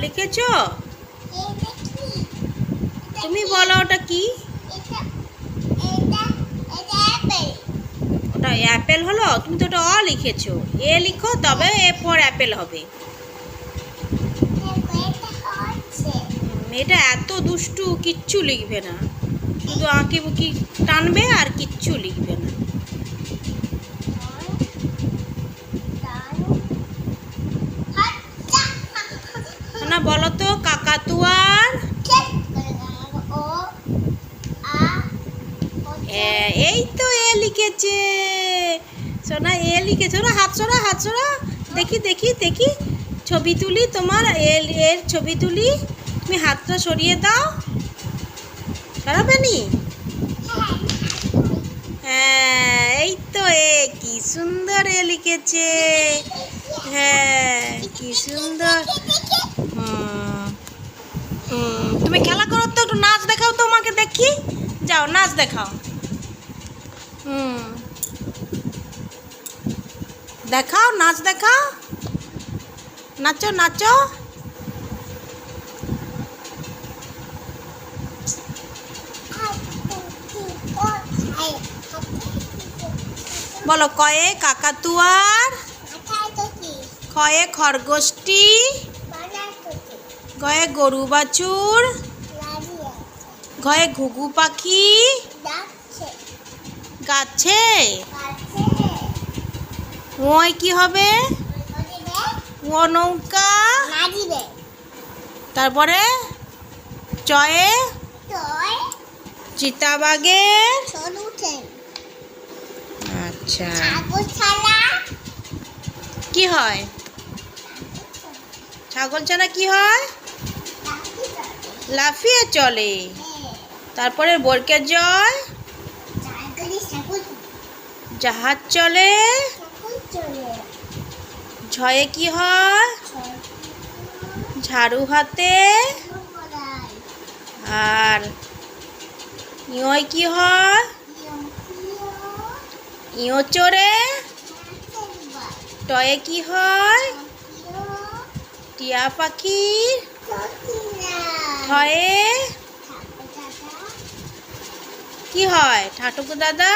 লিখেছো? তুমি বলো ওটা কি? ওটা অ্যাপেল হলো? তুমি তো ওটা লিখেছো। এ লিখো, তবে এ ফর অ্যাপেল হবে। এটা এত দুষ্টু, কিচ্ছু লিখবে না, শুধু আঁকি বুকি টানবে আর কিচ্ছু লিখবে না। না বলো তো, কাকাতুয়ার এই তো এ লিখেছে সোনা, এ লিখেছো না। হাত সরা, হাত সরা, দেখি দেখি দেখি, ছবি তুলি তোমার। এর ছবি তুলি, তুমি হাতটা সরিয়ে দাও। সরাবে নি? হ্যাঁ, এই তো এ, কি সুন্দর এ লিখেছে। হ্যাঁ, কি সুন্দর। তুমি খেলা করো তো, একটু নাচ দেখাও তো আমাকে দেখি। যাও নাচ দেখাও। দেখাও, নাচ দেখাও, নাচো নাচো। বলো, কয়ে কাকাতুয়ার, খয়ে খরগোশটি, গয়ে গরু বাছুর, ঘয়ে ঘুঘু পাখি গাছে। ওই কি হবে? ও নৌকা। তারপরে চয়ে চিতাবাঘের। আচ্ছা, কি হয়? ছাগল ছানা কি হয়? লাফিয়ে চলে। তারপরে বর্গের জয়, জাহাজ চলে। ঝয়ে কি হয়? ঝাড়ু হাতে। আর ইয় কি হয়? ইয় চড়ে। টয়ে কি হয়? টিয়া পাখি। ঠয়ে কি হয়? ঠাকুর দাদা।